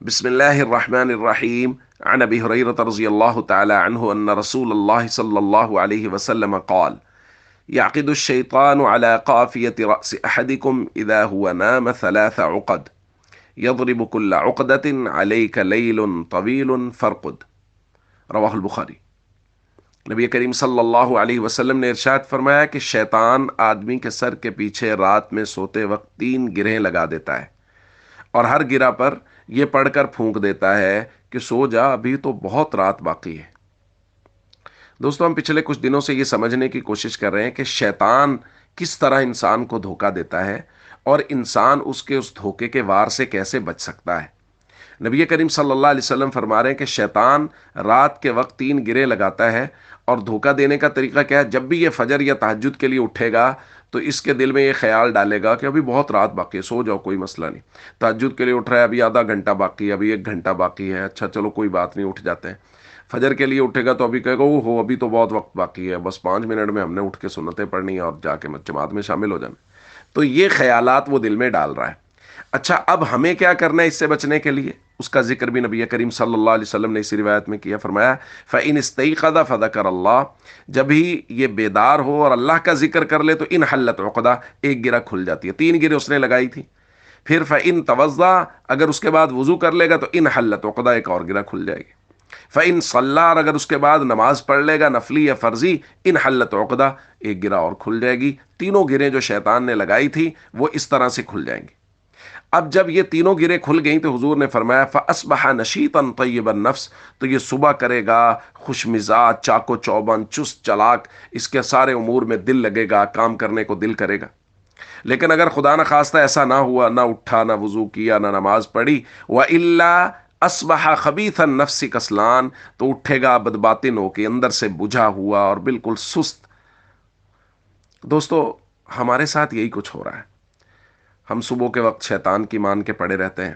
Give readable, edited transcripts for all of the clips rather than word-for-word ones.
بسم الله الرحمن الرحيم. عن ابي هريره رضي الله تعالى عنه ان رسول الله صلى الله عليه وسلم قال: يعقد الشيطان على قافيه راس احدكم اذا هو نام 3 عقد، يضرب كل عقده عليك ليل طويل فارقد. رواہ البخاری۔ نبی کریم صلی اللہ علیہ وسلم نے ارشاد فرمایا کہ شیطان آدمی کے سر کے پیچھے رات میں سوتے وقت 3 گرہیں لگا دیتا ہے، اور ہر گرہ پر یہ پڑھ کر پھونک دیتا ہے کہ سو جا، ابھی تو بہت رات باقی ہے۔ دوستو، ہم پچھلے کچھ دنوں سے یہ سمجھنے کی کوشش کر رہے ہیں کہ شیطان کس طرح انسان کو دھوکہ دیتا ہے اور انسان اس دھوکے کے وار سے کیسے بچ سکتا ہے۔ نبی کریم صلی اللہ علیہ وسلم فرما رہے ہیں کہ شیطان رات کے وقت 3 گرے لگاتا ہے، اور دھوکہ دینے کا طریقہ کیا ہے؟ جب بھی یہ فجر یا تہجد کے لیے اٹھے گا تو اس کے دل میں یہ خیال ڈالے گا کہ ابھی بہت رات باقی ہے، سو جاؤ، کوئی مسئلہ نہیں۔ تہجد کے لیے اٹھ رہا ہے، ابھی آدھا گھنٹہ باقی ہے، ابھی 1 گھنٹہ باقی ہے، اچھا چلو کوئی بات نہیں، اٹھ جاتے ہیں۔ فجر کے لیے اٹھے گا تو ابھی کہے گا او ہو، ابھی تو بہت وقت باقی ہے، بس 5 منٹ میں ہم نے اٹھ کے سنتیں پڑھنی ہے اور جا کے جماعت میں شامل ہو جانا۔ تو یہ خیالات وہ دل میں ڈال رہا ہے۔ اچھا، اب ہمیں کیا کرنا ہے اس سے بچنے کے لیے؟ اس کا ذکر بھی نبی کریم صلی اللہ علیہ وسلم نے اسی روایت میں کیا، فرمایا فَإِنِ اسْتَيْقَظَ فَذَكَرَ اللَّهَ، جب ہی یہ بیدار ہو اور اللہ کا ذکر کر لے تو ان حلت عقدہ، ایک گرہ کھل جاتی ہے۔ 3 گرے اس نے لگائی تھی۔ پھر فَإِن تَوَضَّأَ، اگر اس کے بعد وضو کر لے گا تو ان حلت عقدہ، ایک اور گرہ کھل جائے گی۔ فَإِن صَلَّى، اور اگر اس کے بعد نماز پڑھ لے گا نفلی یا فرضی، ان حلت عقدہ، ایک گرہ اور کھل جائے گی۔ تینوں گریں جو شیطان نے لگائی تھی وہ اس طرح سے کھل جائیں گی۔ اب جب یہ تینوں گریں کھل گئیں تو حضور نے فرمایا فَأَصْبَحَ نَشِيطًا طَيِّبَ النَّفْسِ، تو یہ صبح کرے گا خوش مزاج، چاق و چوبند، چست چلاک، اس کے سارے امور میں دل لگے گا، کام کرنے کو دل کرے گا۔ لیکن اگر خدا نخواستہ ایسا نہ ہوا، نہ اٹھا، نہ وضو کیا، نہ نماز پڑھی، وَإِلَّا أَصْبَحَ خَبِيثَ النَّفْسِ كَسْلَانًا، تو اٹھے گا بدباطن ہو کے، اندر سے بجھا ہوا اور بالکل سست۔ دوستو، ہمارے ساتھ یہی کچھ ہو رہا ہے۔ ہم صبح کے وقت شیطان کی مان کے پڑے رہتے ہیں،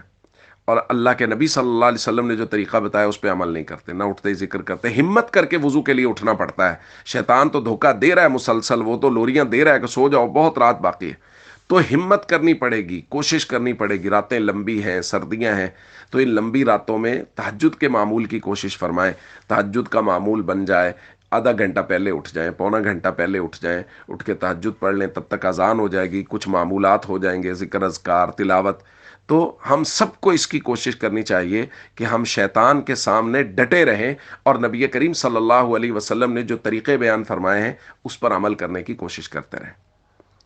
اور اللہ کے نبی صلی اللہ علیہ وسلم نے جو طریقہ بتایا اس پہ عمل نہیں کرتے، نہ اٹھتے ہی ذکر کرتے۔ ہمت کر کے وضو کے لیے اٹھنا پڑتا ہے۔ شیطان تو دھوکہ دے رہا ہے مسلسل، وہ تو لوریاں دے رہا ہے کہ سو جاؤ، بہت رات باقی ہے۔ تو ہمت کرنی پڑے گی، کوشش کرنی پڑے گی۔ راتیں لمبی ہیں، سردیاں ہیں، تو ان لمبی راتوں میں تہجد کے معمول کی کوشش فرمائیں۔ تہجد کا معمول بن جائے، آدھا گھنٹہ پہلے اٹھ جائیں، پونا گھنٹہ پہلے اٹھ جائیں، اٹھ کے تہجد پڑھ لیں، تب تک اذان ہو جائے گی، کچھ معمولات ہو جائیں گے، ذکر اذکار، تلاوت۔ تو ہم سب کو اس کی کوشش کرنی چاہیے کہ ہم شیطان کے سامنے ڈٹے رہیں، اور نبی کریم صلی اللہ علیہ وسلم نے جو طریقے بیان فرمائے ہیں اس پر عمل کرنے کی کوشش کرتے رہیں۔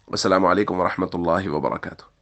السلام علیکم ورحمۃ اللہ وبرکاتہ۔